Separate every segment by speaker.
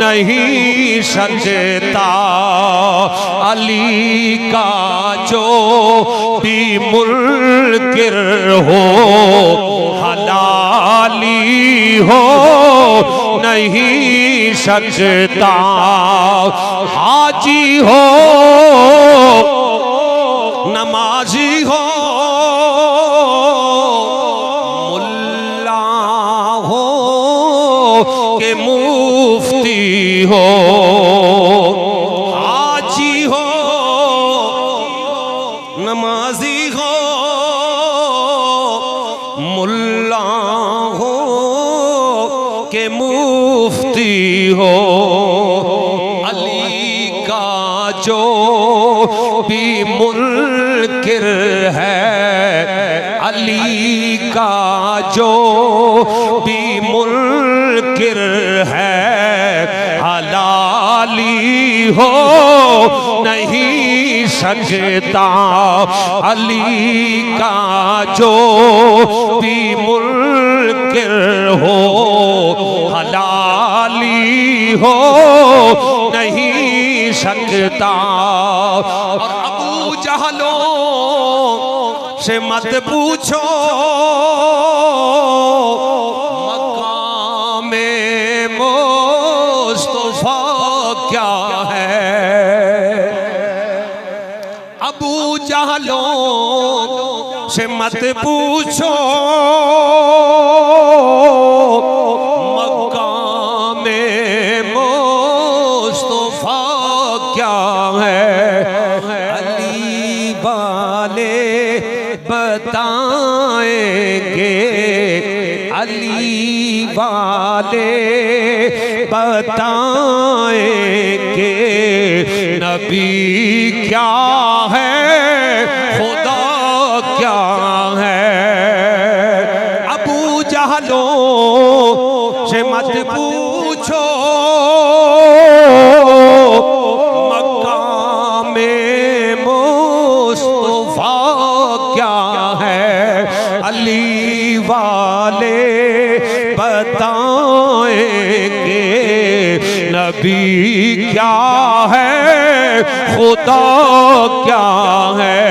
Speaker 1: नहीं सकता। अली का जो भी मुनकिर हो हलाली हो नहीं सकता। हाजी हो नमाजी हो मुल्ला हो के मुफ्ती हो, हाजी हो नमाजी हो मुल्ला हो के मुफ्ती हो। अली का जो भी मुनकिर है, अली का जो भी मुनकिर है हलाली हो नहीं सकता। अली का जो भी मुनकिर हो हलाली हो नहीं सकता। और अबू जहलों से मत पूछो मकामे मुस्तफा क्या है। अबू जहलों से मत पूछो मकामे मुस्तफा क्या है। अली वाले बताएंगे, अली वाले बताएंगे नबी क्या है खुदा क्या है। अबू जहलों से मत पूछो मकामे मुस्तफा क्या है। अली वाले बताएंगे नबी क्या है खुदा क्या है।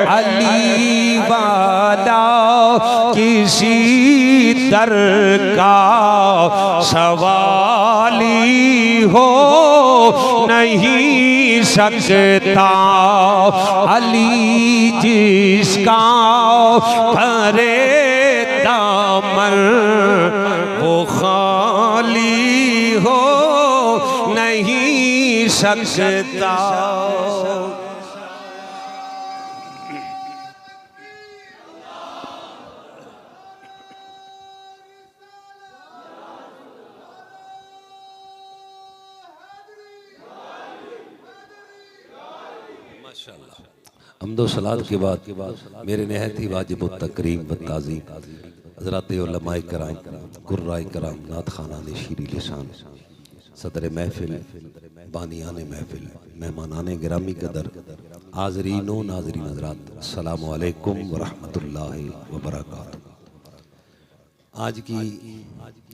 Speaker 1: अली वाला किसी दर का सवाली हो नहीं सकता। अली जिसका भरे दामन वो खाली हो नहीं सकता। हम्दो सलात के बाद मेरे नहायत ही वाजिब तकरीम व ताज़ीम हज़रात उलमाए कराम कुर्राए कराम नात खाना ने शीरी लिसान सदर महफिल बानियान महफिल मेहमानान गिरामी कदर हाज़रीनो नाज़रीन हज़रात अस्सलामु अलैकुम व रहमतुल्लाहि व बरकातुहू। आज की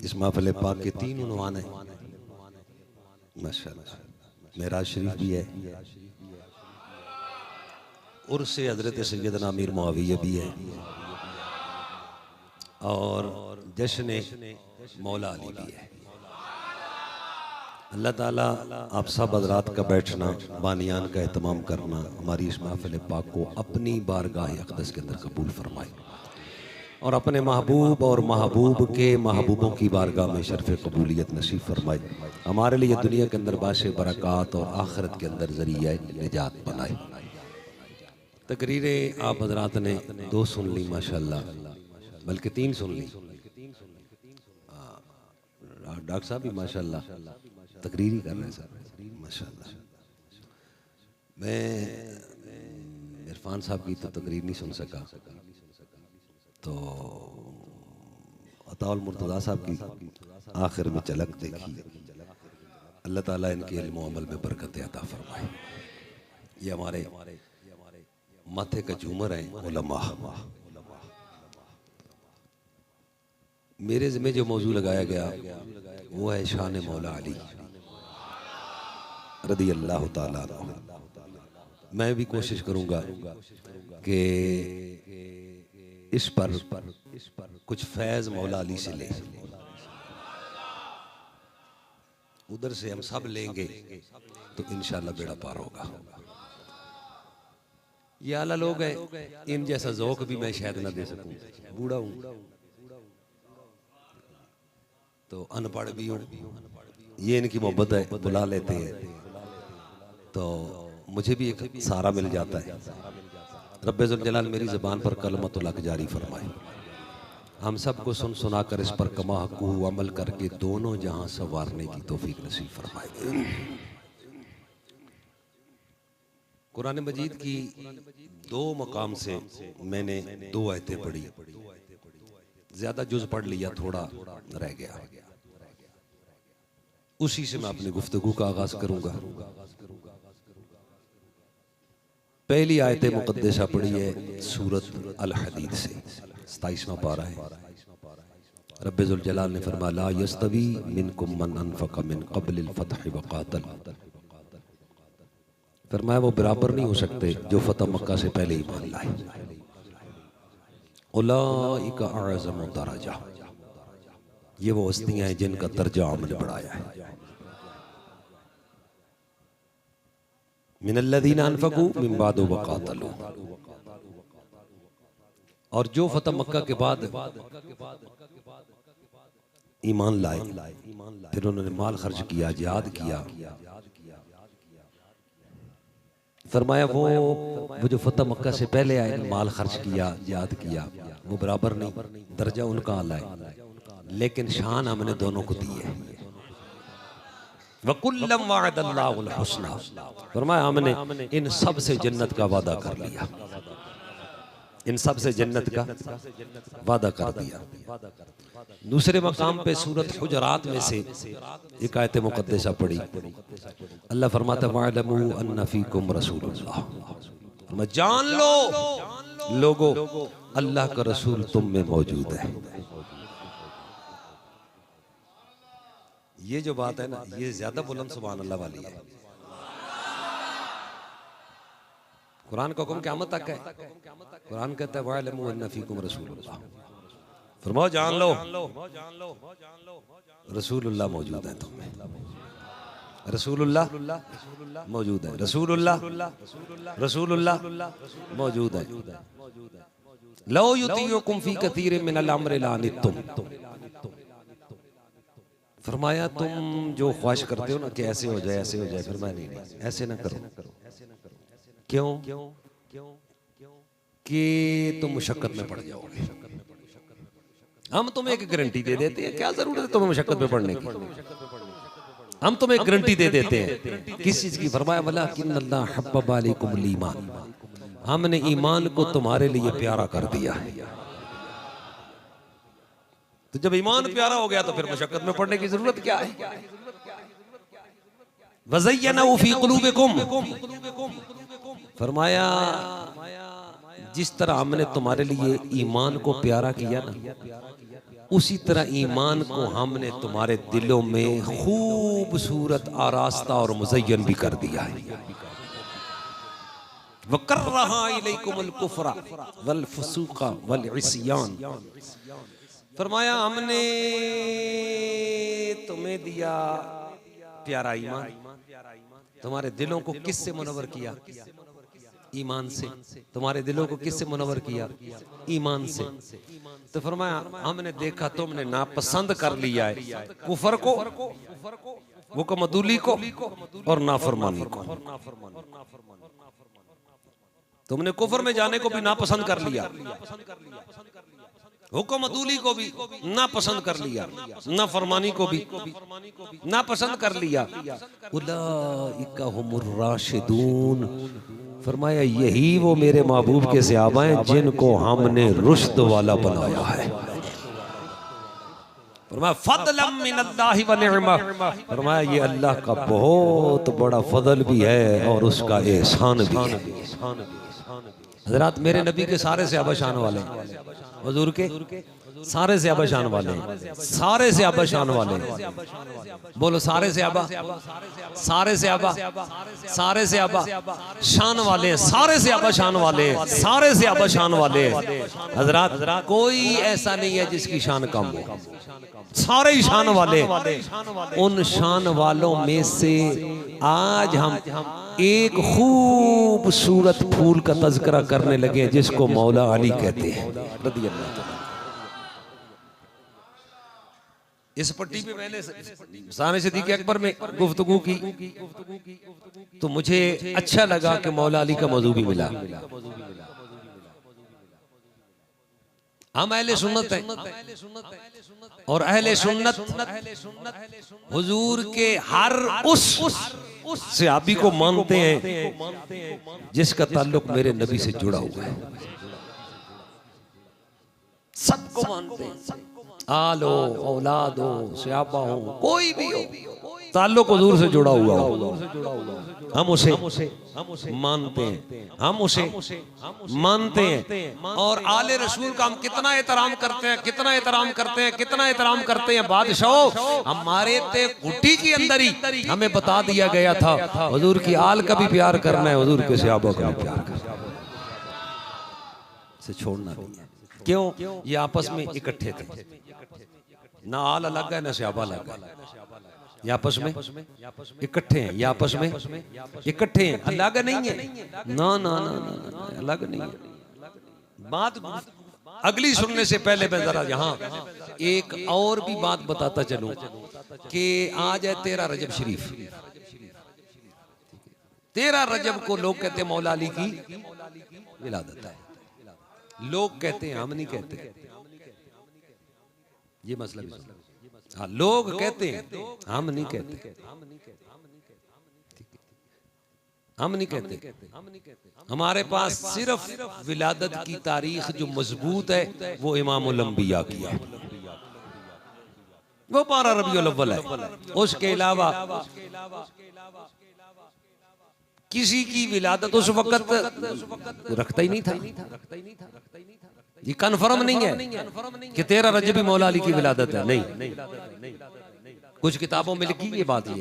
Speaker 1: इस महफिल पाक के तीन उन्वान हैं माशाअल्लाह। मेराज शरीफ भी है, उर्स हज़रत सैयदना अमीर मुआविया भी है और जश्न मौला अली भी है। अल्लाह ताला आप सब हज़रात का बैठना बानियान का एहतमाम करना हमारी इस महफिल पाक को अपनी बारगाह अक़दस के अंदर कबूल फरमाए और अपने महबूब और महबूब के महबूबों की बारगाह में शर्फ़ कबूलियत नसीब फरमाए। हमारे लिए दुनिया के अंदर बाशे बरक़ात और आखिरत के अंदर ज़रिया निजात बनाए। तकरीरें आप हज़रात ने दो सुन ली माशाअल्लाह, बल्कि तीन सुन ली। डॉक्टर साहब भी माशाअल्लाह तकरीर ही कर रहे हैं सर माशाअल्लाह। मैं इरफान साहब की तो तकरीर नहीं सुन सका, तो अताउल मुर्तज़ा साहब की आखिर में झलक देखी। अल्लाह ताला इनके इल्म अमल में बरकत अता फरमाए। ये हमारे माथे का झूमर है उलमा। मेरे ज़िम्मे जो मौजू लगाया गया वो है शान मौला अली रदी अल्लाह ताला अन्हु। मैं भी कोशिश करूंगा कि इस पर कुछ फैज मौला अली से ले, उधर से हम सब लेंगे तो इंशाल्लाह बेड़ा पार होगा। ये आला लोग हैं, इन जैसा ज़ौक़ भी मैं शायद ना दे सकूं, बूढ़ा हूं तो अनपढ़ भी हूं, ये इनकी मोहब्बत है, बुला लेते हैं तो मुझे भी एक सहारा मिल जाता है। रब्बे ज़ुल जलाल मेरी ज़बान पर कलमतुल हक़ जारी फरमाए, हम सबको सुन सुना कर इस पर कमा हक़्क़ु अमल करके दोनों जहां संवारने की तौफीक नसीब फरमाए। कुरान मजीद की दो मकाम से मैंने दो आयतें पढ़ी, ज्यादा जुज़ पढ़ लिया, थोड़ा रह गया, उसी से मैं अपनी गुफ्तगू का आगाज करूंगा। पहली आयत मुक़द्दसा पढ़ी है सूरत अल हदीद से, 27वां पारा है। रब्बे ज़ुल जलाल ने फरमाया ला यस्तवी मिनकुम मन अनफ़क़ मिन क़ब्लिल फ़त्ह व क़ातल, फरमाया वो बराबर नहीं हो सकते जो फतह मक्का से पहले ईमान लाए। उलाइका अअज़मु दरजा, ये वो हस्तियां हैं जिनका दर्जा हमने बढ़ाया है। मिनल्लज़ीना अनफ़क़ू मिन बाद व क़ातलू, और जो फतह मक्का के बाद ईमान लाए, फिर उन्होंने माल खर्च किया, जिहाद किया, फरमाया वो जो फतह मक्का से पहले आए, माल खर्च किया, जिहाद किया, वो बराबर नहीं, दर्जा उनका आला है, लेकिन शान हमने दोनों को दी है। वकुल्लम वअदल्लाहुल हुस्ना, फरमाया हमने इन सब से जन्नत का वादा कर लिया, इन सब से जन्नत का वादा कर दिया। दूसरे मकाम पे सूरत हुजरात में से एक आयत मुक़द्दसा पढ़ी, अल्लाह फरमाता वअलमू अन्ना फीकुम रसूलुल्लाह, जान लो लोगो अल्लाह का रसूल तुम में मौजूद है। ये जो बात है ना, ये ज्यादा बुलंद सुभान अल्लाह वाली है। कुरान का हुक्म क़यामत तक है। कुरान कहता है वअलमू अन्ना फीकुम रसूलुल्लाह, फरमाओ जान लो रसूलुल्लाह मौजूद है तुम में, रसूलुल्लाह मौजूद है, रसूलुल्लाह मौजूद है। लौ युतीयुकुम फी कसीरिन मिनल अम्रि लअनित्तुम, फरमाया तुम जो ख्वाहिश करते हो ना कि ऐसे हो जाए, ऐसे हो जाए, फरमाया नहीं, ऐसे ना करो। क्यों? कि तुम मुशक्कत में पड़ जाओगे। हम तुम्हें एक गारंटी दे देते हैं, क्या जरूरत है तुम्हें मुशक्कत में पड़ने की, हम तुम्हें एक गारंटी दे देते हैं। किस चीज की? फरमाया वलाकिन्नल्लाह हब्बबा अलैकुमुल ईमान, हमने ईमान को तुम्हारे लिए प्यारा कर दिया है। तो जब ईमान प्यारा हो गया तो फिर मुशक्कत में पड़ने की जरूरत क्या है? वज़य्यनहु फी क़ुलूबिकुम, फरमाया जिस तरह हमने तुम्हारे लिए ईमान को प्यारा किया ना, उसी तरह ईमान को हमने तुम्हारे दिलों में खूबसूरत आरास्ता और मुज़य्यन भी कर दिया है। वकर्रहा इलैकुमुल कुफ्र वल फुसूक़ वल इस्यान, फरमाया हमने तुम्हें दिया प्यारा ईमान, तुम्हारे दिलों को किससे मुनव्वर किया? ईमान से। तुम्हारे दिलों को किससे मुनव्वर किया? ईमान से। तो फरमाया हमने देखा तुमने नापसंद कर लिया है कुफर को, वो कमदूली को और नाफरमानी को। तुमने कुफर में जाने को भी नापसंद कर लिया, हुक्म अदूली को भी नापसंद कर लिया, नाफरमानी को भी नापसंद कर लिया। उलाइका हुमुर राशिदून, फरमाया यही वो मेरे महबूब के सहाबा हैं जिनको हमने रुश्द वाला बनाया है। फरमाया फज़लन मिनल्लाहि व निअमा, फरमाया ये अल्लाह का बहुत बड़ा फजल भी है और उसका एहसान भी है। हज़रात मेरे नबी के सारे सहाबा शान वाले हैं, हुजूर के सारे सहाबा शान वाले हैं, सारे सहाबा शान वाले हैं। बोलो सारे सहाबा, सारे सहाबा, सारे सहाबा शान वाले हैं, सारे सहाबा शान वाले हैं, सारे सहाबा शान वाले हैं। हजरात कोई ऐसा नहीं है जिसकी शान कम हो, सारे ही शान वाले। उन शान वालों में से आज हम एक खूबसूरत फूल का तज़किरा करने लगे हैं जिसको मौला अली कहते हैं रज़ी अल्लाह तआला। इस पट्टी पे मैंने साने सिद्दीक़ अकबर में गुफ्तगू की तो मुझे अच्छा लगा कि मौला अली का मौजू भी मिला। हम अहले सुन्नत हैं और अहले सुन्नत हुजूर के हर उस सहाबी को मानते हैं जिसका ताल्लुक मेरे नबी से जुड़ा हुआ है। सबको मानते हैं, आलो औलाद हो, सहाबा हो, कोई भी हो, ताल्लुक हुजूर से जुड़ा हुआ हो, हम उसे मानते हैं, हम उसे मानते हैं। और आले रसूल का हम कितना एहतराम करते हैं, कितना एहतराम करते हैं, कितना एहतराम करते हैं। बादशाह हमारे ते घुट्टी के अंदर ही हमें बता दिया गया था हुजूर की आल का भी प्यार करना है, हुजूर के सहाबा का भी प्यार करना है, से छोड़ना नहीं है। क्यों? ये आपस में इकट्ठे थे, ना आल अलग है ना सहाबा अलग है, ये आपस में इकट्ठे हैं, ये आपस में इकट्ठे हैं, अलग नहीं है, ना ना ना ना अलग नहीं है। बात अगली सुनने से पहले मैं जरा यहाँ एक और भी बात बताता चलूं कि आज है 13 रजब शरीफ। 13 रजब को लोग कहते हैं मौला अली की विलादत है, लोग कहते हैं, हम नहीं कहते, ये मसला भी। हाँ, लोग कहते हैं, हम नहीं कहते, हम नहीं कहते। हमारे पास सिर्फ विलादत की तारीख जो मजबूत है वो इमामुल अंबिया की है, वो 12 रबीउल अव्वल है। उसके अलावा किसी की विलादत उस वक्त रखता ही नहीं था, ये कन्फर्म नहीं है कि 13 रजब मौला अली की विलादत है, नहीं। कुछ किताबों में लिखी ये बात है,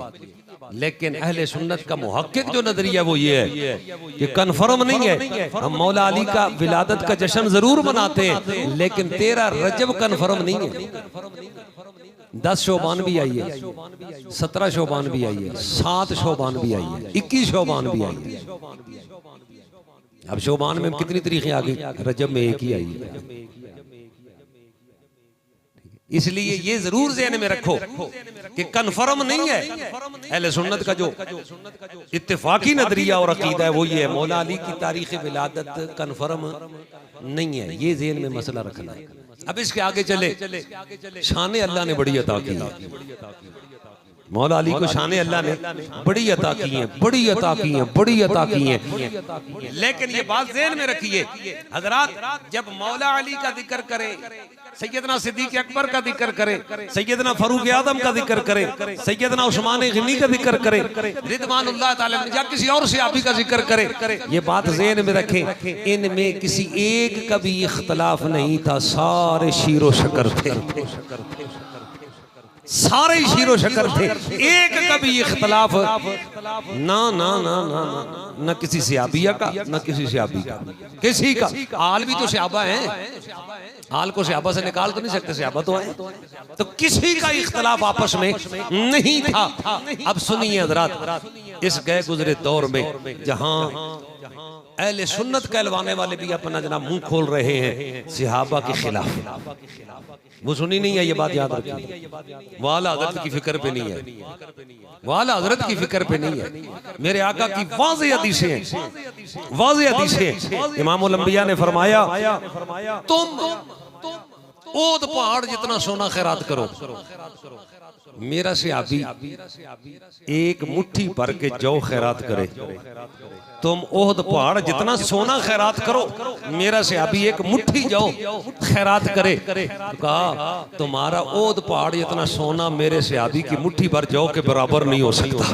Speaker 1: लेकिन अहले सुन्नत का मुहक्किक जो नजरिया वो ये है कि कन्फर्म नहीं है। हम मौला अली का विलादत का जश्न जरूर मनाते हैं, लेकिन 13 रजब कन्फर्म नहीं है। 10 शोबान भी आई है, 17 शोबान भी आई है, 7 शोबान भी आई है, 21 शोबान भी आई है। अब शोबान में कितनी तारीखें आ गई, रजब में एक ही आई है। इसलिए ये जरूर ज़हन में रखो कि कन्फर्म नहीं है। अहले सुन्नत का जो इत्तेफाकी नजरिया और अकीदा है वो ये है, मौला अली की तारीख विलादत कन्फर्म नहीं है, ये ज़हन में मसला रखना है। अब इसके आगे चले, शान अल्लाह ने बड़ी अता की है, मौला अली को शान अल्लाह ने बड़ी अता की है, बड़ी अता की है, बड़ी अता की है। लेकिन ये बात ज़हन में रखिए हजरात, जब मौला अली का जिक्र करे, सैयदना सिद्दीक़ अकबर का जिक्र करे, सैयदना फारूक आदम का जिक्र करे, सैयदना उस्मान गनी का जिक्र करे, रिदवानुल्लाह ताला या किसी और सहाबी का जिक्र करे, ये बात ज़हन में रखें, इनमें किसी एक का भी इख्तलाफ नहीं था, सारे शीरो शकर थे, सारे ही शीरो शकर थे, एक का भी इख्तलाफ ना ना ना ना ना किसी सहाबिया का, ना किसी सहाबी का, किसी का। आल भी तो सहाबा हैं, आल को सहाबा से निकाल तो नहीं सकते, सहाबा तो है, तो किसी का इख्तलाफ आपस में नहीं था। अब सुनिए हजरात, इस गए गुजरे दौर में जहां अहले सुन्नत कहलवाने वाले भी अपना जनाब मुंह खोल रहे हैं सहाबा के खिलाफ, वो सुनी नहीं है, ये बात याद रखिए। वाला हजरत की फिक्र पे नहीं है, वाला हजरत की फिक्र पे नहीं है। मेरे आका की वाज़ेह हदीसें हैं, वाज़ेह हदीसें। इमामुल अंबिया ने फरमाया, तुम ओद पहाड़ जितना सोना खैरात करो, मेरा सहाबी एक मुट्ठी भर के जौ खैरात करे। तुम ओहद पहाड़ जितना सोना खैरात करो, मेरा सहाबी एक मुट्ठी जौ खैरात करे। कहा तुम्हारा ओहद पहाड़ जितना सोना मेरे सहाबी की मुट्ठी भर जौ के बराबर नहीं हो सकता।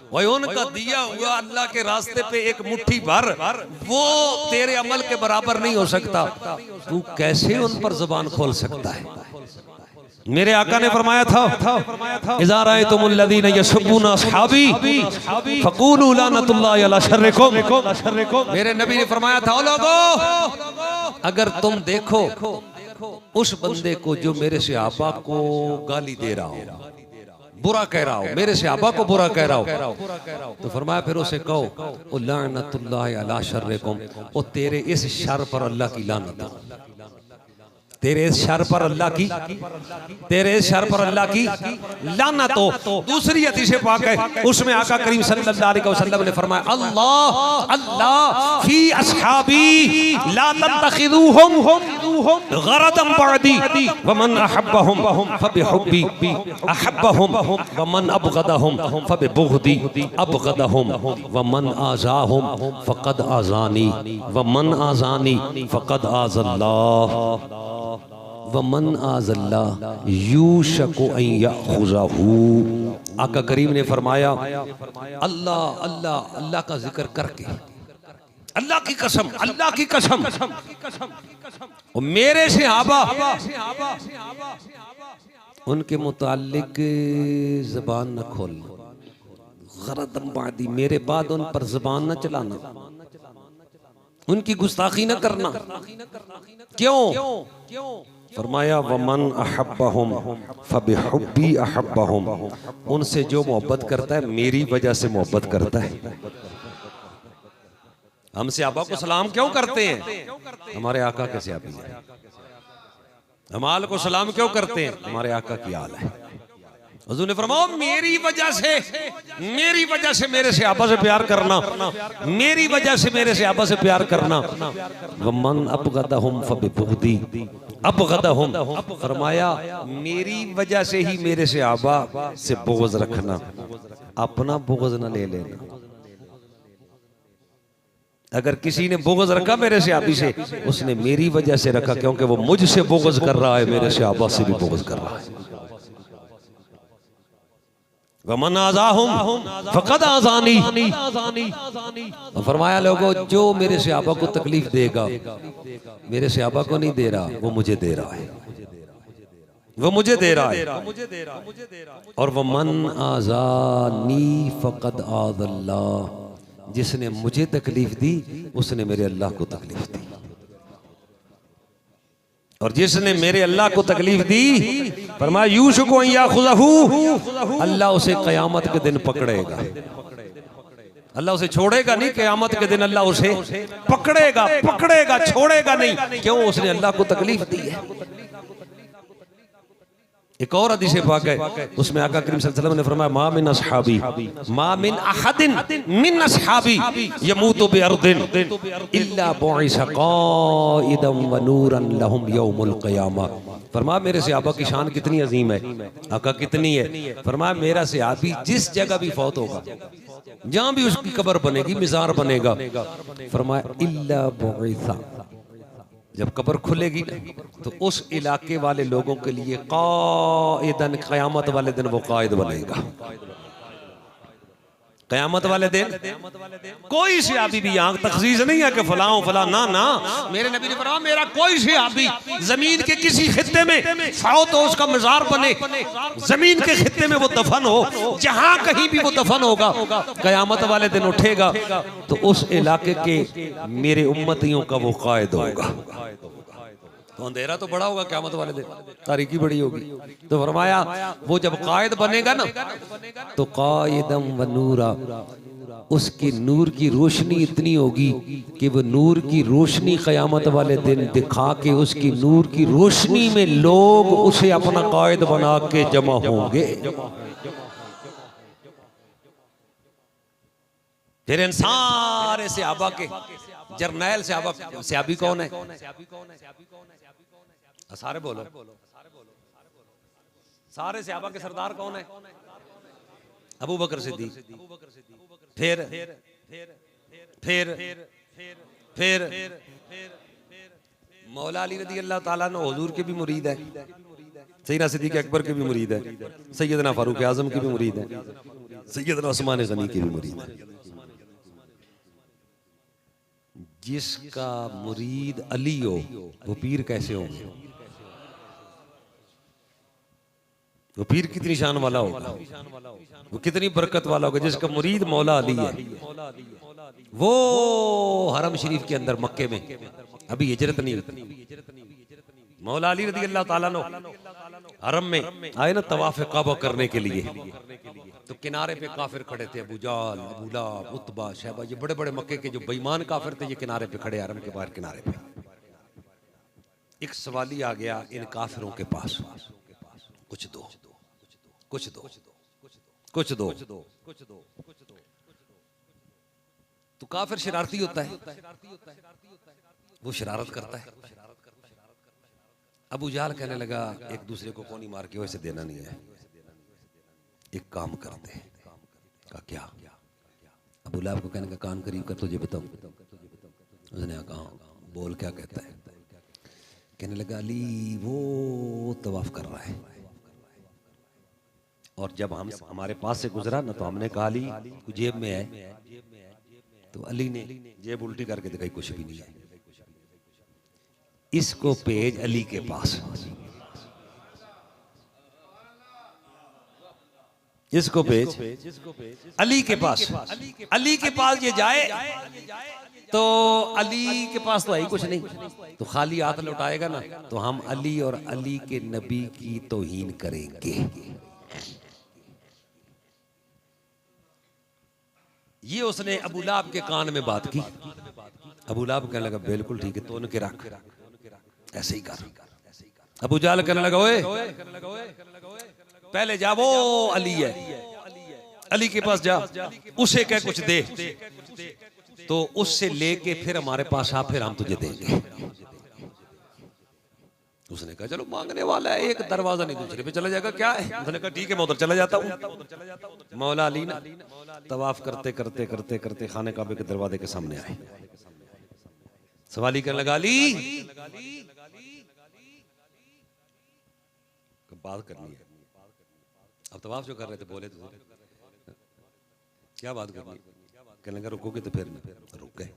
Speaker 1: वही उनका दिया हुआ अल्लाह के रास्ते पे एक मुट्ठी भर वो तेरे अमल के बराबर नहीं हो सकता। तू कैसे उन पर जुबान खोल सकता है? मेरे आका ने फरमाया था इज़ा रअयतुमुल्लज़ीना यसुब्बूना अस्हाबी फक़ूलू लानतुल्लाहि अला शर्रिकुम। मेरे नबी ने फरमाया था, ओ लोगों, अगर तुम देखो उस बंदे को जो मेरे सहाबा को गाली दे रहा हो, बुरा कह रहा हो, मेरे सहाबा को बुरा कह रहा हो, तो फरमाया फिर उसे कहो ओ लानतुल्लाहि अला शर्रिकुम, ओ तेरे इस शर पर अल्लाह की लानत हो, तेरे इस शर पर अल्लाह की, तेरे इस शर पर अल्लाह की लानत हो। दूसरी हदीस पाक है, उसमें आका करीम सल्लल्लाहु अलैहि वसल्लम ने फरमाया अल्लाह अल्लाह फी अस्हाबी ला तत्तखिदूहुम गरदम बअदी वमन अहब्बहुम फबिहुब्बी अहब्बहुम वमन अबगदहुम फबिबुग़दी अबगदहुम वमन आज़ाहुम फक़द आज़ानी वमन आज़ानी फक़द आज़ल्लाह वमन आज़ल्ला यूशकु अन याख़ुज़हू। आका करीम ने फरमाया अल्लाह अल्लाह अल्लाह का जिक्र करके, अल्लाह की कसम, अल्लाह की कसम, और मेरे सहाबा उनके मुतालिक ज़बान न खोलना, गरदम बादी, मेरे बाद उन पर ज़बान न चलाना, उनकी गुस्ताखी न करना। क्यों? फरमाया वमन अहब्बहुम फबिहुब्बी अहब्बहुम, उनसे जो मोहब्बत करता है मेरी वजह से मोहब्बत करता है। हम सहाबा को सलाम क्यों करते हैं? हमारे आका के सहाबी हैं। हम आल को सलाम क्यों करते हैं? हमारे आका की आल है। हुजूर ने फरमाया मेरी वजह से मेरे सहाबा से प्यार करना, मेरी वजह से मेरे सहाबा से प्यार करना। वमन अबगदहुम फबिबुग़दी अबगदहुम, फरमाया मेरी वजह से ही मेरे सहाबा से बुग़्ज़ रखना, अपना बुग़्ज़ न ले लेना। अगर किसी ने बुग़्ज़ रखा मेरे सहाबी से, उसने मेरी वजह से रखा, क्योंकि वो मुझसे बुग़्ज़ कर रहा है, मेरे सहाबा से भी बुग़्ज़ कर रहा है। वमन आज़ाहुम फ़क़द आज़ानी, फरमाया लोगों जो मेरे सहाबा को तकलीफ देगा, मेरे सहाबा को नहीं दे रहा, वो मुझे दे रहा है, वो मुझे दे रहा है। और वमन आज़ानी फ़क़द आज़ल्लाह, जिसने मुझे तकलीफ दी उसने मेरे अल्लाह को तकलीफ दी, और जिसने मेरे अल्लाह को तकलीफ दी फरमाया यूशकु अन याख़ुज़हू, अल्लाह उसे क़यामत के दिन पकड़ेगा। अल्लाह उसे छोड़ेगा नहीं, क़यामत के दिन अल्लाह उसे पकड़ेगा, छोड़ेगा नहीं। क्यों? उसने अल्लाह को तकलीफ दी है। एक और हदीस पाक है, उसमें आका करीम सल्लल्लाहु अलैहि वसल्लम ने फरमाया मा मिन अस्हाबी मा मिन अहदिन मिन अस्हाबी यमूतु बिअर्दिन इल्ला बुइसा क़ाइदन व नूरन लहुम यौमुल क़ियामा। फरमाया मेरे सहाबा की शान कितनी अजीम है। आका कितनी है? फरमाया मेरा सहाबी जिस जगह भी फौत होगा, जहां भी उसकी कब्र बनेगी, मिज़ार बनेगा, फरमाया इल्ला बुइसा, जब कब्र खुलेगी तो उस इलाके वाले लोगों के लिए क़ाइदन, क़यामत वाले दिन वो कायद बनेगा। क़यामत वाले दिन कोई सहाबी भी यहाँ तखसीस नहीं है कि फलां फलां, ना ना, मेरे नबी ने फरमाया मेरा कोई सहाबी जमीन के किसी खित्ते में फौत हो, उसका मज़ार बने, जमीन के खित्ते में वो दफन हो, जहां कहीं भी वो दफन होगा, क़यामत वाले दिन उठेगा तो उस इलाके के मेरे उम्मतियों का वो कायद होगा। तो अंधेरा तो बड़ा होगा क़यामत वाले दिन, तारीकी बड़ी होगी। तो फरमाया वो जब कायद बनेगा ना, तो कायदम व नूरा, उसकी नूर की रोशनी इतनी होगी कि वो नूर की रोशनी क़यामत वाले दिन दिखा के, उसकी नूर की रोशनी में लोग उसे अपना कायद बना के जमा होंगे। फिर इन सारे सहाबा के जर्नैल सहाबी कौन है? सारे बोलो, सारे सहाबा के सरदार कौन है? अबू बकर सिद्दीक। फिर मौला अली रज़ी अल्लाह ताला अन्हु हुजूर के भी मुरीद है, सैयदना सिद्दीक़ अकबर के भी मुरीद है, सैयदना फारूक आज़म के भी मुरीद है। सैयदना उस्मान गनी की भी मुरीद है। जिसका मुरीद अली हो वो पीर कैसे होंगे? वो पीर कितनी शान वाला होगा, वो कितनी बरकत वाला होगा। जिसका मुरीद मौला अली है, वो हरम शरीफ के अंदर मक्के में अभी हिजरत नहीं हुई। मौला अली रज़ी अल्लाह ताला अन्हु हरम में आए ना तवाफ काबा करने के लिए, तो किनारे पे काफिर खड़े थे, अबू जाल, अबू लहब, उतबा, शैबा, ये बड़े बड़े मक्के के जो बेईमान काफिर थे, ये किनारे पे खड़े, हरम के बाहर किनारे पे। एक सवाली आ गया इन काफिरों के पास, कुछ दो, कुछ दो, कुछ दो, कुछ दो। तो काफिर शरारती होता है, वो शरारत करता है। अबू जाल कहने लगा एक दूसरे को कौनी मार के वैसे देना नहीं है, एक काम करते हैं। का क्या? अबू लहब को कहने का कान करीब कर, तुझे बताऊं। उसने कहा बोल, क्या कहता है? कहने लगा अली वो तवाफ कर रहा है, और जब हम हमारे पास से गुजरा ना तो हमने कहा अली जेब में है, तो अली ने जेब उल्टी करके दिखाई, कुछ भी नहीं है। इसको भेज अली के पास, इसको भेज अली के पास। अली के पास ये जाए तो अली के पास तो है ही कुछ नहीं, तो खाली हाथ लौटाएगा ना तो हम अली और अली के नबी की तौहीन करेंगे। ये उसने अबू लहब के कान में बात की। अबू लहब कहने लगा बिल्कुल ठीक है, तो उनके रख, ऐसे ही कर। अबू जाल कहने लगा ओए पहले जा, वो अली है, अली के पास जा, उसे कह कुछ दे, तो उससे लेके फिर हमारे पास आ, फिर हम तुझे देंगे। उसने कहा चलो मांगने वाला है, एक दरवाजा नहीं दूसरे पे चला जाएगा, क्या है? उसने कहा ठीक है मैं उधर चला जाता हूँ। मौला अली ना तवाफ करते करते करते करते खाने काबे के दरवाजे के सामने आए। सवाली करने लगा अली बात करनी है। अब तवाफ जो कर रहे थे बोले तो क्या बात करनी है? कहने लगा रुकोगे तो फिर रुक गए।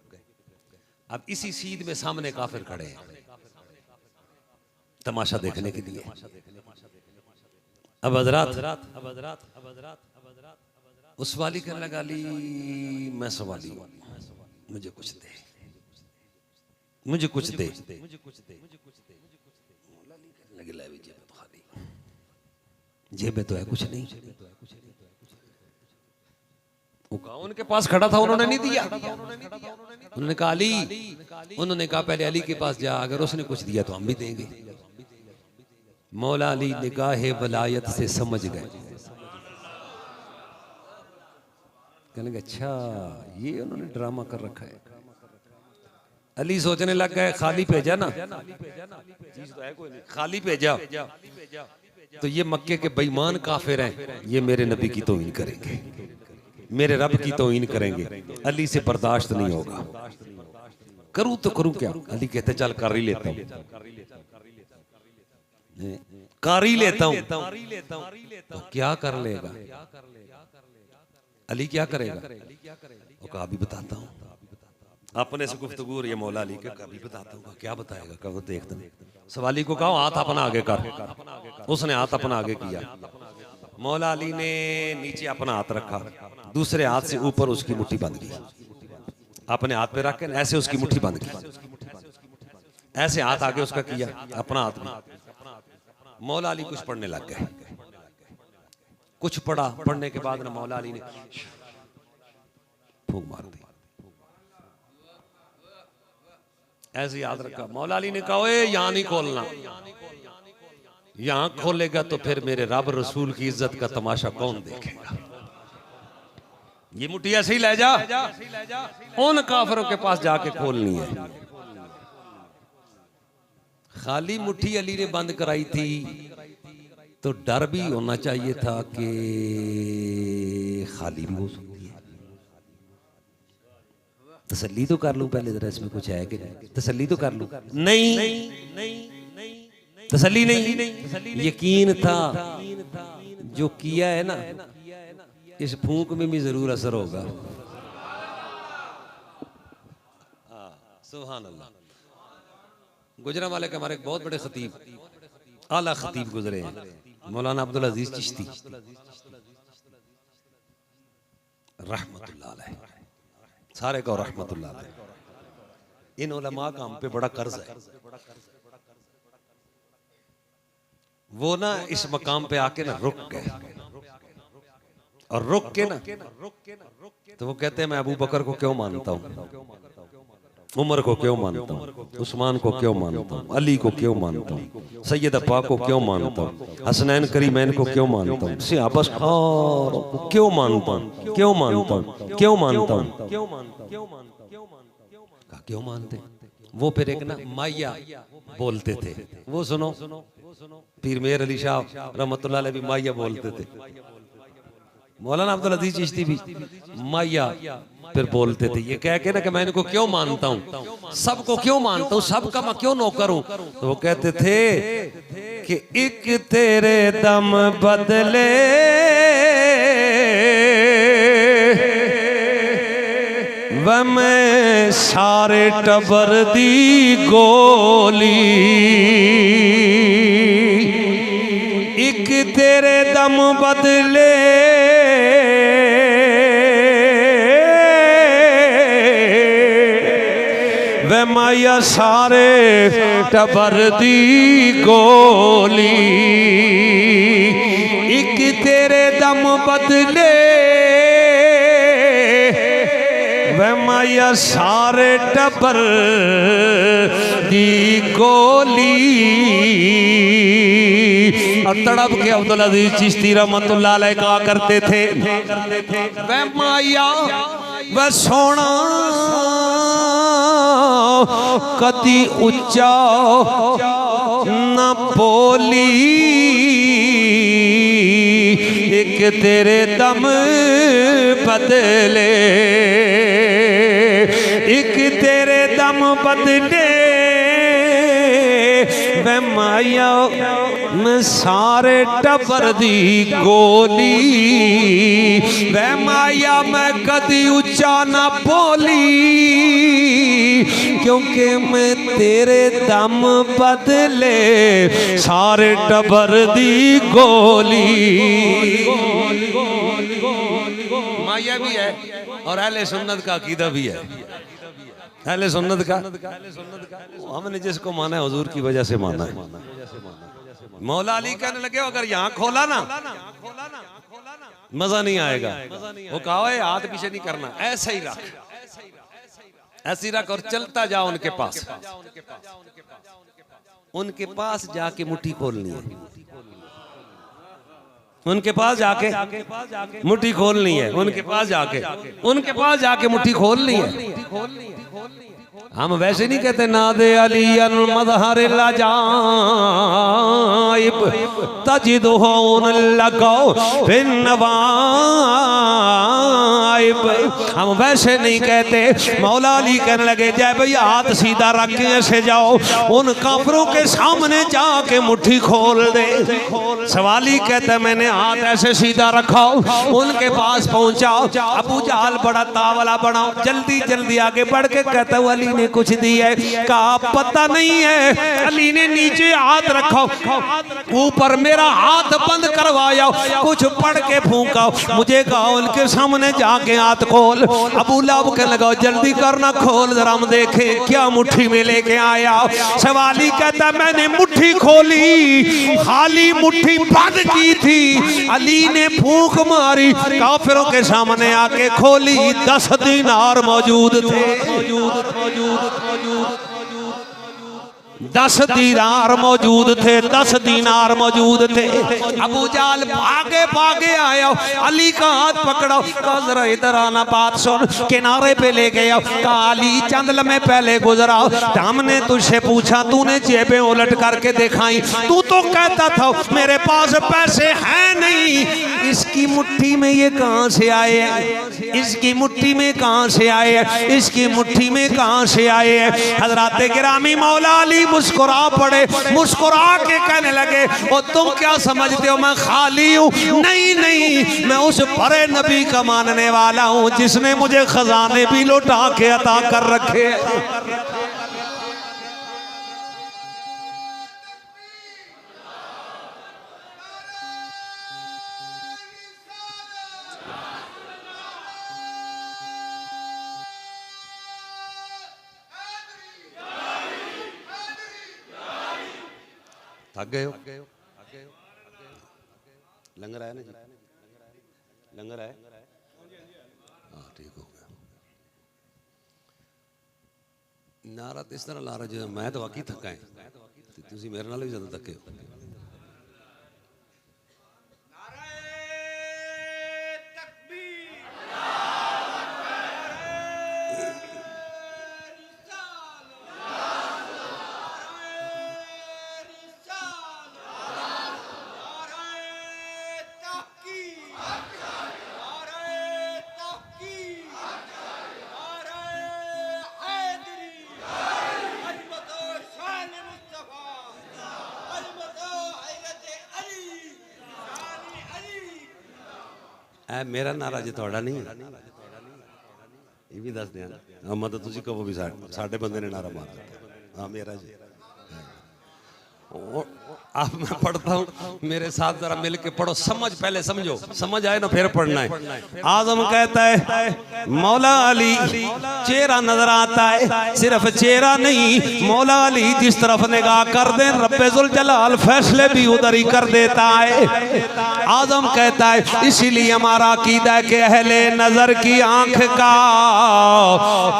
Speaker 1: अब इसी सीध में सामने काफिर खड़े हैं तमाशा देखने के लिए। अब हज़रात उस वाली कहने लगा अली मैं सवाली हूं, मुझे कुछ दे, मुझे कुछ दे। जेब में तो है कुछ नहीं। उनके पास खड़ा था, उन्होंने नहीं दिया। उन्होंने कहा अली, उन्होंने कहा पहले अली के पास जा, अगर उसने कुछ दिया तो हम भी देंगे। मौला अली निगाहे वलायत से समझ गए, कहने लगे अच्छा ये उन्होंने ड्रामा कर रखा है। अली सोचने लग गए खाली भेजा ना, चीज तो है कोई नहीं, खाली भेजा तो ये मक्के के बेईमान काफिर हैं, ये मेरे नबी की तौहीन करेंगे, मेरे रब की तौहीन करेंगे, अली से बर्दाश्त नहीं होगा। करूं तो करूं क्या? अली कहते चल कर ही लेता हूं, कर ही लेता हूं। तो क्या कर लेगा अली? क्या करेगा? वो कहा अभी बताता हूं। अपने से गुफ्तगू ये मौला अली के, कभी बताता हूँ। क्या बताएगा? कहो देखता हूं। सवाली को कहा हाथ अपना आगे कर, उसने हाथ अपना आगे किया। मौला अली ने नीचे अपना हाथ रखा, दूसरे हाथ से ऊपर उसकी मुट्ठी बंद की, अपने हाथ पे रख के ऐसे उसकी मुट्ठी बंद की, ऐसे हाथ आगे उसका किया, अपना हाथ में। मौला अली कुछ पढ़ने लग गए, कुछ पढ़ा, पढ़ने के बाद ना मौला अली ने फूंक मार दी, ऐसे याद रखा। मौला अली ने कहा ओए यहां नहीं खोलना, यहां खोलेगा तो फिर मेरे रब रसूल की इज्जत का तमाशा कौन देखेगा। ये मुट्ठी ऐसे ही ले जा, उन काफिरों के पास जाके खोलनी है। खाली मुट्ठी अली ने बंद कराई थी तो डर भी होना चाहिए था कि खाली भी हो सकती है। तसल्ली तो कर लूं पहले जरा, इसमें कुछ है कि नहीं? तसल्ली तो कर लूं। नहीं, तसल्ली नहीं, यकीन था। जो किया है ना इस फूंक में भी जरूर असर होगा। सुभान अल्लाह। गुजरांवाले के हमारे बहुत बड़े खतीब, आला खतीब गुजरे हैं, मौलाना अब्दुल अजीज चिश्ती रहमतुल्लाह अलैह, सारे को रहमतुल्लाह अलैह। इन उलमा का हम पे बड़ा कर्ज है। वो ना इस मकाम पे आके ना रुक गए, और रुक के ना तो वो कहते हैं मैं अबू बकर को क्यों मानता हूँ, उमर को क्यों मानता हूँ, उस्मान को क्यों मानता हूँ, अली को क्यों मानता हूँ, सैयद पाक को क्यों मानता हूँ, हसनैन करीमैन को क्यों मानता हूँ, सियाबस को क्यों मानता हूँ, क्यों मानता हूँ, क्यों मानता हूँ, क्यों मानते। वो फिर एक ना माया बोलते थे, वो सुनो, पीर मेहर अली शाह रहमतुल्लाह अलैह भी माया बोलते थे, मौलाना अब्दुल अजीज चिश्ती भी माया फिर बोलते थे। ये कह के ना कि मैं इनको क्यों मानता हूँ, सबको क्यों मानता हूँ, सबका मैं क्यों नौकर हूँ। तो वो कहते थे कि एक तेरे दम बदले व मैं सारे टबर दी गोली, एक तेरे दम बदले वे माया सारे टबर दी गोली, एक तेरे दम बदले वे माया सारे टबर दी गोली। और तड़प के अब्दुल अजीज चिश्ती रहमतुल्लाह अलैह कहा करते थे, वे माया वे सोना कदी उच्चा न बोली, एक तेरे दम बदले, एक तेरे दम बदले वे माया में सारे टबर दी गोली, वे माया मैं कदी ऊंचा ना बोली, क्योंकि मैं तेरे दम बदले सारे टबर दी गोली। माया भी है और अहले सुन्नत का अकीदा भी है। अहले सुन्नत का हमने जिसको माना है हुजूर की वजह से माना है। मौला अली कहने लगे अगर यहाँ खोला ना मजा नहीं आएगा, वो कहा है हाथ पीछे नहीं करना, ऐसे ही रख, ऐसे ही रख और चलता जाओ उनके पास, उनके पास जाके मुट्ठी खोलनी है, उनके पास जाके मुट्ठी खोलनी है, उनके पास जाके मुट्ठी खोलनी है। हम वैसे नहीं कहते नादे अली मदहर लाजाइब तजिदुहून लगाओ फिर नवाइब, हम वैसे नहीं कहते। मौला अली कहने लगे जय भाई हाथ सीधा रख के ऐसे जाओ, उन काफरों के सामने जाके मुट्ठी खोल दे। सवाली कहता मैंने हाथ ऐसे सीधा रखा, उनके पास पहुंचाओ। अबू जहल बड़ा तावला बनाओ, जल्दी जल्दी आगे बढ़ के कहता अली ने कुछ दिया है, कहा पता नहीं है। अली ने नीचे हाथ रखा, ऊपर मेरा हाथ बंद करवाया, कुछ पढ़ के फूंका, मुझे कहा उनके सामने जाके हाथ खोल। अबू लहब के लगा जल्दी करना, खोल जरा हम देखे क्या मुट्ठी में लेके आया। सवाली कहता मैंने मुट्ठी खोली, खाली मुट्ठी बंद की थी। अली ने फूंक मारी, काफिरों के सामने आके खोली, 10 दीनार मौजूद थे, 10 दीनार मौजूद थे, 10 दीनार मौजूद थे। अबू जाल भागे भागे आया, अली का हाथ पकड़ा, कहा जरा इधर आना, बात सुन। किनारे पे ले गया, कहा अली चंद लम्हे पहले गुजरा, हमने तुझसे पूछा, तूने जेबें उलट करके दिखाई, तू तो कहता था मेरे पास पैसे हैं नहीं, इसकी मुट्ठी में ये कहां से आए हैं, इसकी मुट्ठी में कहां से आए हैं, इसकी मुट्ठी में कहां से आए हैं। हजरत गिरामी मौला अली मुस्कुरा पड़े, मुस्कुरा के कहने लगे और तुम क्या समझते हो मैं खाली हूं? नहीं नहीं, मैं उस बड़े नबी का मानने वाला हूं जिसने मुझे खजाने भी लौटा के अता कर रखे। थक गए हो? लंगर आया ना जी? लंगर आया? हाँ ठीक हो गया। नारा इस तरह ला रहा जो मैं तो वाकई थका है, तुसी मेरे नाल भी ज्यादा थके हो। मेरा नारा जो थोड़ा नहीं, ये भी दस दें मतलब तुसी कहो भी साढ़े बंदे ने नारा मार दिया। हाँ मेरा जी। अब मैं पढ़ता हूँ, मेरे साथ जरा मिल के पढ़ो, समझ पहले समझो, समझ आए ना फिर पढ़ना है। आजम कहता है मौला अली चेहरा नजर आता है, सिर्फ चेहरा नहीं, मौला अली जिस तरफ निगाह कर दे रब्बे जुल जलाल फैसले भी उधर ही कर देता है। आजम कहता है इसीलिए हमारा अकीदा है कि अहले नजर की आंख का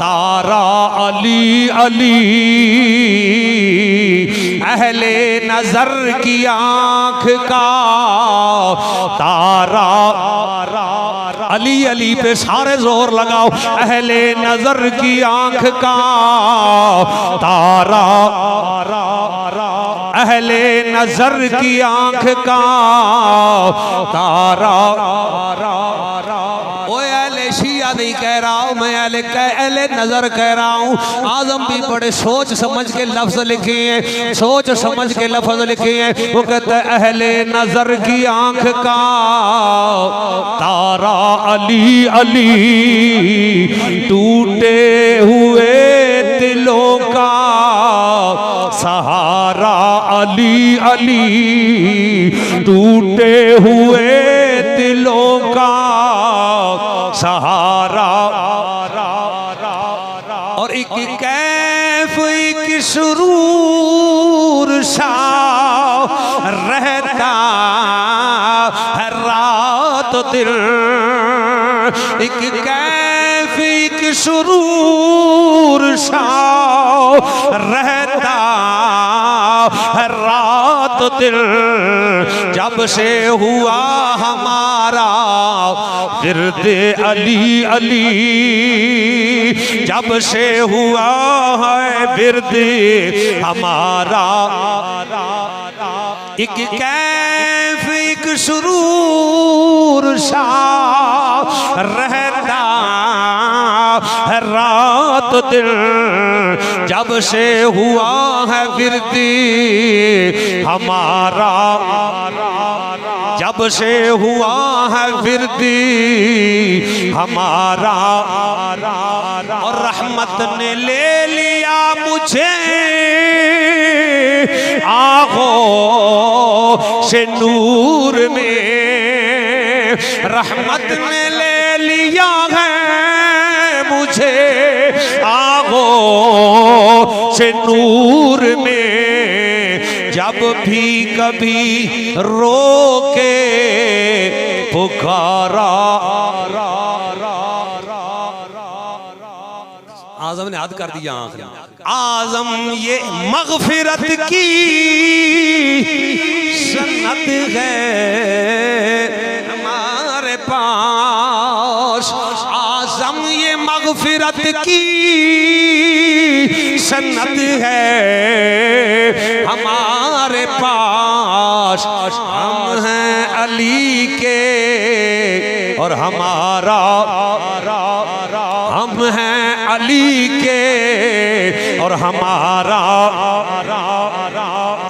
Speaker 1: तारा अली अली, अहले नजर की आंख का तारा अली अली पे सारे जोर लगाओ, अहले नजर की आंख का तारा, अहले नजर की आंख का तारा। शिया नहीं कह रहा हूं मैं, अहले नजर कह रहा हूं। आजम भी बड़े सोच समझ के लफ्ज लिखे हैं, सोच समझ के लफ्ज लिखे हैं। वो कहता है अहले नजर की आंख का तारा अली अली, टूटे हुए दिलों का सहारा अली अली, टूटे हुए दिलों का सहारा। और एक कैफ एक सुरूर सा रहता है रात दिल, एक कैफ एक सुरूर सा रहता है रात दिल, जब से हुआ हमारा विरदे अली अली, जब से हुआ है विरदे हमारा। एक कैफ एक सुरूर सा रहता है रात दिल, जब से हुआ है विरदी हमारा, जब से हुआ है विरदी हमारा। और रहमत ने ले लिया मुझे आँखों से नूर में, रहमत ने ले लिया है मुझे आँखों से नूर में, जब भी कभी रोके पुकारा। आजम ने याद कर दिया आंख, आजम ये मगफिरत की सन्नत है हमारे पास, आजम ये मगफिरत की सन्नत है हमारे पास। हम हैं अली के और हमारा हम हैं अली के और हमारा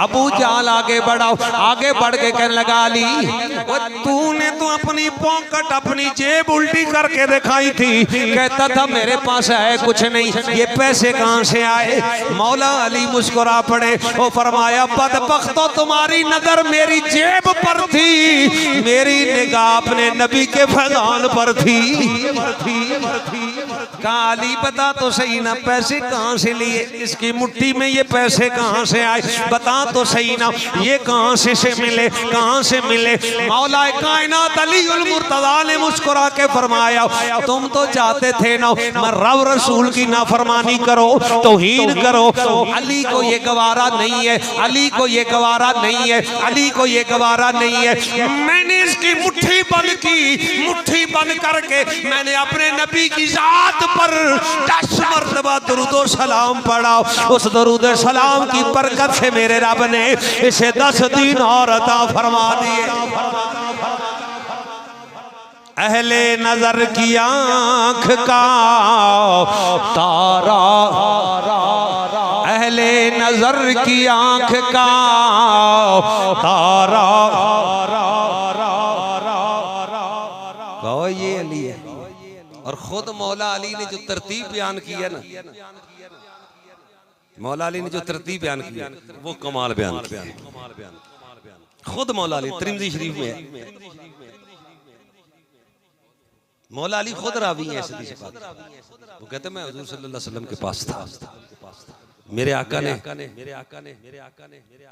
Speaker 1: अबू जाल आगे बढ़ाओ, आगे बढ़ के कहने लगा अली तूने तो अपनी पॉकेट अपनी जेब उल्टी करके दिखाई थी, कहता था मेरे पास है कुछ नहीं, ये पैसे कहां से आए। मौला अली मुस्कुरा पड़े, वो फरमाया बदबख्तो तुम्हारी नजर मेरी जेब पर थी, मेरी निगाह अपने नबी के फैजान पर थी। कहा अली बता तो सही ना पैसे कहां से लिए, इसकी मुट्ठी में ये पैसे कहां से आए, बता तो सही ना ये कहां से मिले, कहां से मिले। मौला कायनात अली उल मुर्तजा ने मुस्कुरा के फरमाया तुम तो चाहते थे ना मैं रब रसूल की नाफरमानी करो, तौहीन करो, अली को ये गवारा नहीं है, अली को ये गवारा नहीं है, अली को ये गवारा नहीं है। मैंने इसकी मुट्ठी बंद की, मुट्ठी बंद करके मैंने अपने नबी की जात पर 10 मरतबा दुरूद सलाम पढ़ा। उस दुरूद सलाम की बरकत से मेरे रब ने इसे 10 दीनार अता फरमा दिए। अहले नजर की आंख का तारा, अहले नजर की आंख का तारा, ये अली है। और खुद मौला अली ने जो तरतीब बयान की है ना, मौला अली ने जो तरतीब बयान की है वो कमाल बयान किया। खुद मौला अली तिरमिज़ी शरीफ में है, मौला अली खुद रावी है इस हदीस बात। वो कहते मैं हुजूर सल्लल्लाहु अलैहि वसल्लम के पास था, मेरे आका ने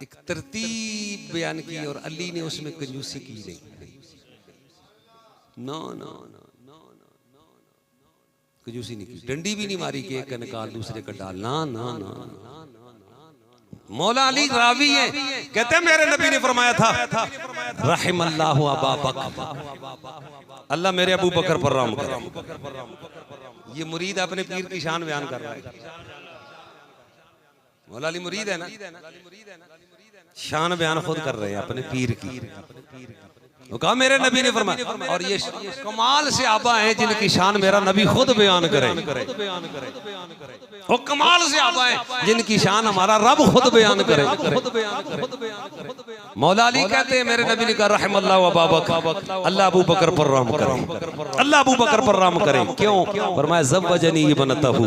Speaker 1: एक तरतीब बयान की और अली ने उसमें कंजूसी की नहीं। नो नो नो कंजूसी नहीं की, डंडी भी नहीं मारी कि एक का निकाल दूसरे का डाल, ना ना ना। मौला अली रावी है, कहते मेरे नबी ने फरमाया था रहमल्लाहु अबा बकर, अल्लाह मेरे अबू बकर पर रहम करे। ये मुरीद अपने पीर की शान बयान कर रहा है। मौला अली मुरीद है ना, शान बयान खुद कर रहे हैं अपने पीर की। वो कहा मेरे नबी ने फरमाया, और ये कमाल से आबा हैं जिनकी शान मेरा नबी खुद बयान करे। वो कमाल से आबा हैं जिनकी शान हमारा रब खुद बयान करे। मौला अली कहते हैं मेरे नबी ने कहा रहमल्लाहु अबा बकर, अल्लाह अबू बकर पर रहम करे, अल्लाह अबू बकर पर रहम करे। क्यों? फरमाया ज़व्वजनी इब्नतहू,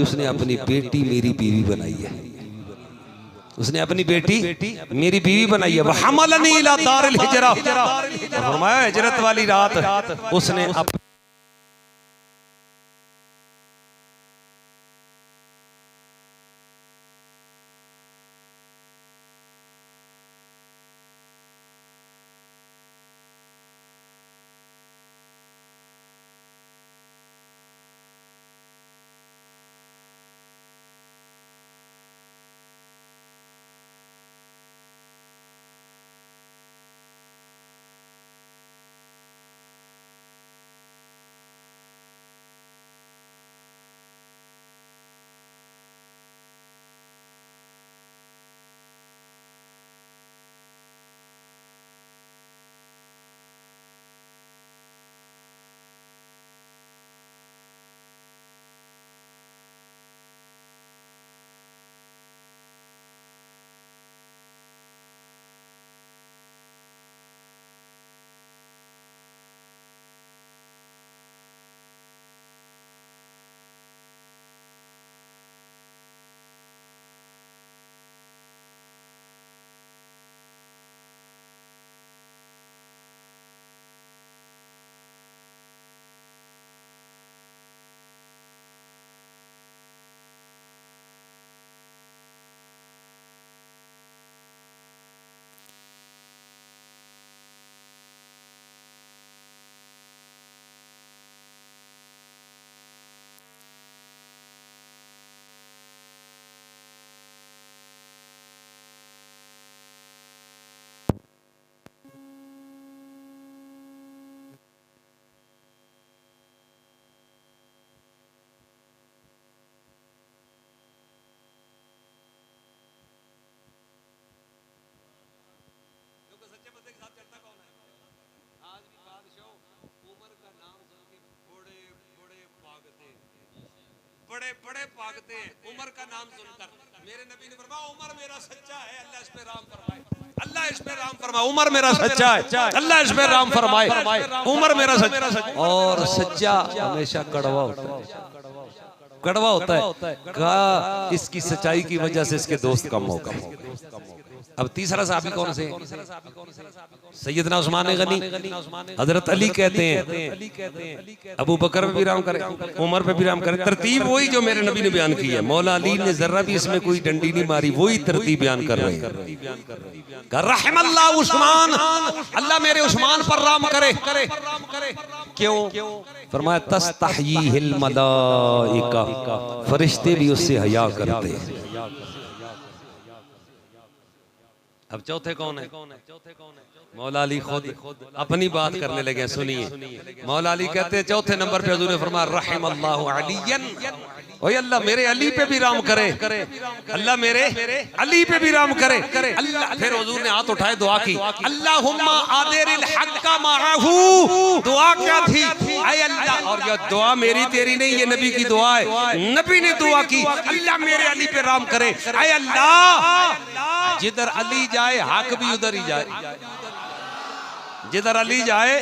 Speaker 1: उसने अपनी बेटी मेरी बीवी बनाई है, उसने अपनी बेटी मेरी बीवी बनाई है। वहमलनी इला दारिल हिजरा, फरमाया हिजरत वाली रात उसने बड़े बड़े भागते हैं उमर का नाम सुनकर। मेरे नबी ने फरमाया उमर मेरा सच्चा है, अल्लाह इस पे राम फरमाए, अल्लाह इस पे राम फरमाए। उमर मेरा सच्चा है, अल्लाह इस पे राम फरमाए। उमर मेरा सच्चा। और सच्चा हमेशा कड़वा होता है, कड़वा होता है। कहा इसकी सच्चाई की वजह से इसके दोस्त कम हो गए। अब तीसरा साहबी कौन से? सैयदना उस्मान गनी, हजरत अली कहते हैं अबू बकर पे भी राम करे, उमर पे भी राम करे। तरतीब वही जो मेरे नबी ने बयान की है। मौला अली ने जरा भी इसमें कोई डंडी नहीं मारी, वही तरतीब बयान कर रहे हैं। रहमल्लाह उस्मान, अल्लाह मेरे उस्मान पर राम करे। क्यों? फरमाया तस्तहयीहिल मलाइका, फरिश्ते भी उससे हया करते हैं। अब चौथे कौन है? मौला अली खुद अपनी बात करने लगे। सुनिए, मौला अली कहते हैं चौथे नंबर पे हुजूर ने फरमाया रहमल्लाहु अलियन, ओए अल्लाह मेरे अली पे भी राम करे, अल्लाह मेरे अली पे भी राम करे। अल्लाह, फिर हुजूर ने हाथ उठाए, दुआ की, अल्लाहुम्मा आदिरिल हक्का माहू। दुआ क्या थी? ऐ अल्लाह, और ये दुआ मेरी तेरी नहीं, ये नबी की दुआ है। नबी ने दुआ की, अल्लाह मेरे अली पे राम करे। ऐ अल्लाह, जिधर अली जाए हक भी उधर ही जाए, जिधर अली जाए।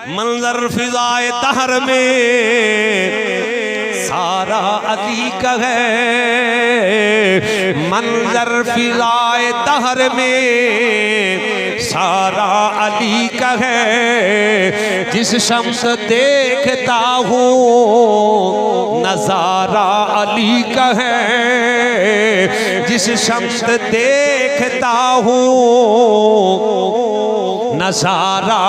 Speaker 1: मंजर फिजाए दहर में सारा अली का है, मंजर फिजाए दहर में सारा अली का है। जिस शम्स देखता हूँ नजारा अली का है, जिस शम्स देखता हूँ नजारा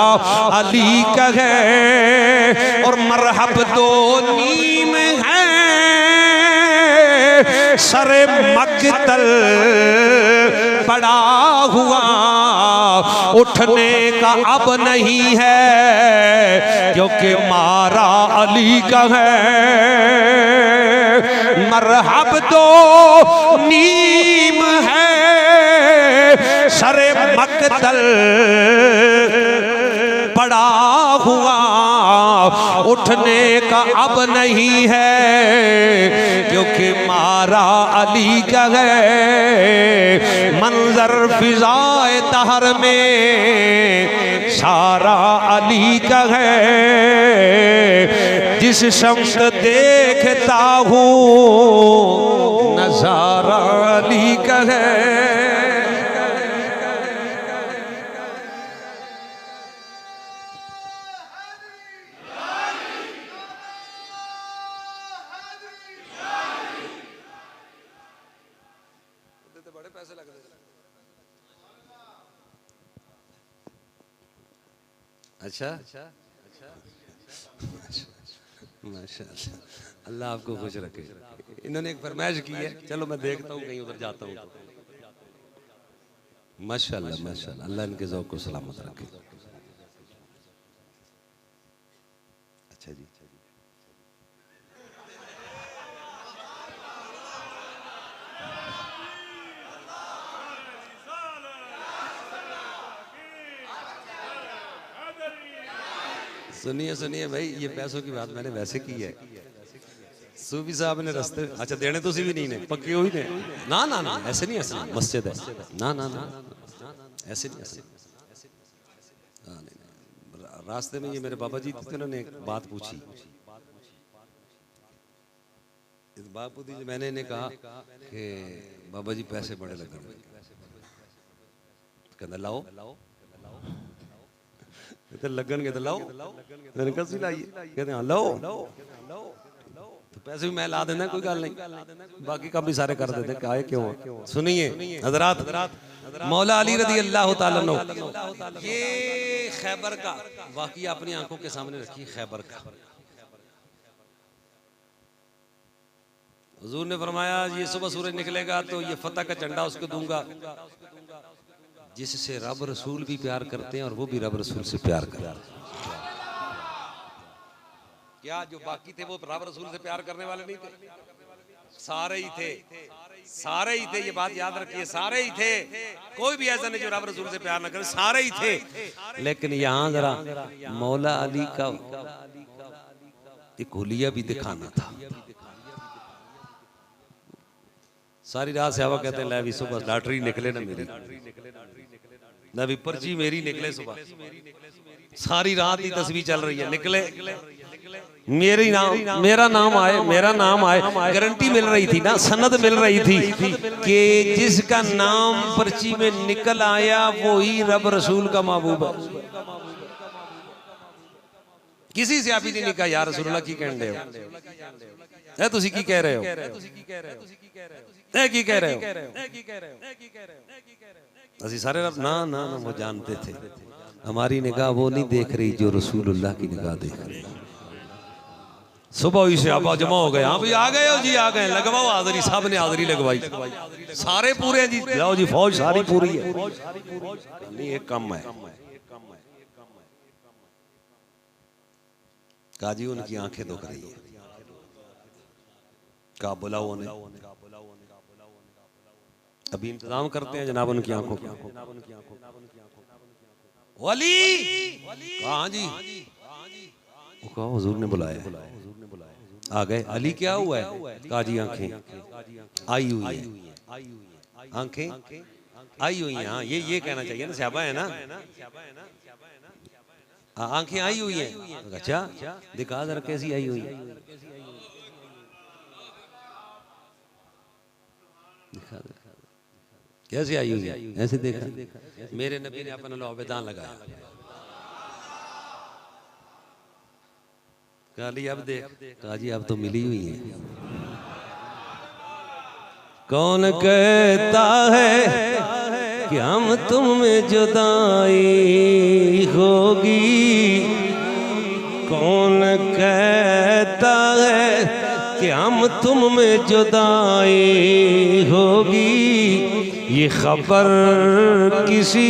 Speaker 1: अली का है। और मरहब दो नीम है सरे मकतल पड़ा हुआ, उठने का अब नहीं है क्योंकि मारा अली का है। मरहब दो नीम है सरे मकतल पड़ा हुआ, उठने का अब नहीं है क्योंकि मारा अली का है। मंजर फिजाए दहर में सारा अली का है। जिस शम्स देखता हूँ नजारा अली का है। अच्छा, माशाअल्लाह, अल्लाह आपको खुश रखे। इन्होंने एक फरमाइश की है, चलो मैं देखता हूँ कहीं उधर जाता हूँ। माशाअल्लाह माशाअल्लाह, अल्लाह इनके ज़ौक़ को सलामत रखे। अच्छा जी, सुनिए सुनिए भाई, ये पैसों की बात मैंने वैसे की है। सूफी साहब ने रस्ते, अच्छा देने तो भी नहीं ने, पक्के हुई ने ना ना ना, ऐसे नहीं, ऐसे मस्जिद है ना ना ना, ऐसे नहीं, ऐसे रास्ते में ये मेरे बाबा जी थे, उन्होंने एक बात पूछी। इस बापू जी मैंने इन्हें कहा कि बाबा जी पैसे बड़े लगे, कहना लाओ लगन के तो लाओ, मैंने कहा सी लाइए, कहते हाँ लाओ, तो पैसे भी मैं ला देना, कोई गल नहीं, बाकी काम भी सारे कर देते, क्या है क्यों। सुनिए हजरात, मौला अली रज़ी अल्लाह ताला अन्हु, ये खैबर का वाक़िया अपनी आंखों के सामने रखिए। खैबर का हुजूर ने फरमाया ये सुबह सूरज निकलेगा तो ये फतह का झंडा उसको दूंगा जिससे रब रसूल भी प्यार करते हैं और वो भी रब रसूल से प्यार करते हैं। क्या जो बाकी थे वो रब रसूल से प्यार करने वाले नहीं थे? सारे ही थे, सारे ही थे, ये बात याद रखिए, सारे ही थे। कोई भी ऐसा नहीं जो रब रसूल से प्यार ना करे, सारे ही थे। लेकिन यहाँ जरा मौला अली का एक हुलिया भी दिखाना था। सारी रात सहाबा कहते हैं, ले भी सुबह लॉटरी निकले ना मेरी, ना भी पर्ची मेरी निकले सुबह। सारी रात ही तस्वीर चल रही है, निकले मेरी नाम, मेरा नाम आए, मेरा नाम आए। गारंटी मिल रही थी ना, सनद मिल रही थी कि जिसका नाम पर्ची में निकल आया वही रब रसूल का महबूब है। किसी से आप ही नहीं कहा यार रसूलुल्लाह की कहने हो, है तुसी की कह रहे हो, है की कह रहे हो, असि सारे ना ना ना वो जानते थे हमारी निगाह वो नहीं देख रही जो रसूलुल्लाह की निगाह देख रही। सुबह ही से आप जमा हो गए, हाँ भाई आ गए हो जी, आ गए, लगवाओ हाजिरी। सब ने हाजिरी लगवाई, सारे पूरे हैं जी, जाओ जी फौज सारी पूरी है, नहीं एक कम है। काजी उनकी आंखें दुख रही है, कहा बुलाओ उन्हें, अभी इंतजाम करते हैं जनाब उनकी आंखों का। वली कहा जी, वो कहा हुजूर ने बुलाया, आ गए। अली क्या हुआ है? काजी आंखें आई हुई है, आंखें आई हुई हैं। हाँ ये कहना चाहिए ना, साहबा है ना, आंखें आई हुई हैं। अच्छा दिखा जरा कैसी आई हुई है, दिखा कैसे आई हुई है, ऐसे देखा। मेरे नबी ने अपना लौबेदान लगाया, कहा ली अब देख, कहा जी अब तो मिली हुई है। कौन कहता है कि हम तुम में जुदाई होगी, कौन कहता है कि हम तुम में जुदाई होगी, ये खबर किसी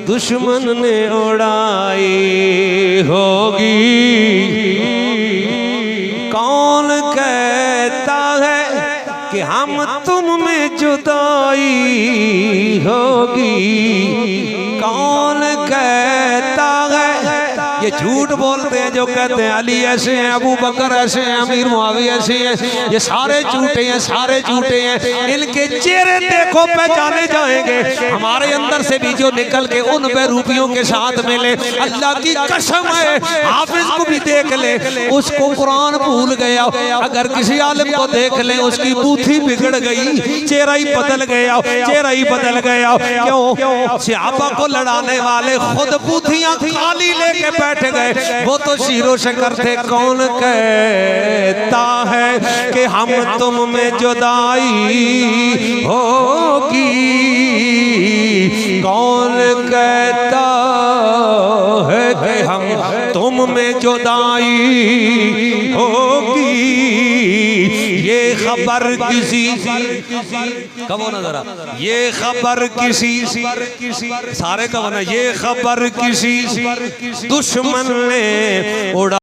Speaker 1: दुश्मन ने उड़ाई होगी। कौन कहता है कि हम तुम में जुदाई होगी, कौन कहता है, ये झूठ बोलते हैं जो कहते हैं अली ऐसे हैं, अबू बकर ऐसे हैं, अमीर मुआविया ऐसे हैं, ये सारे झूठे हैं, सारे झूठे हैं। इनके चेहरे देखो पहचाने जाएंगे, हमारे अंदर से भी जो निकल के उन बेरूपियों के साथ मिले, अल्लाह की कसम है हाफिज को भी देख ले उसको कुरान भूल गया, अगर किसी आलिम को देख ले उसकी बूथी बिगड़ गई, चेहरा ही बदल गया, चेहरा ही बदल गया। क्यों? सहाबा को लड़ाने वाले खुद बूथियां खाली लेके बैठ गए, वो तो शीरो शकर थे। कौन कहता है कि हम तुम में जुदाई होगी, कौन कहता है कि हम तुम में जुदाई होगी, ये खबर किसी कब होना जरा, ये खबर किसी सारे कब होना, ये खबर किसी दुश्मन ने उड़ा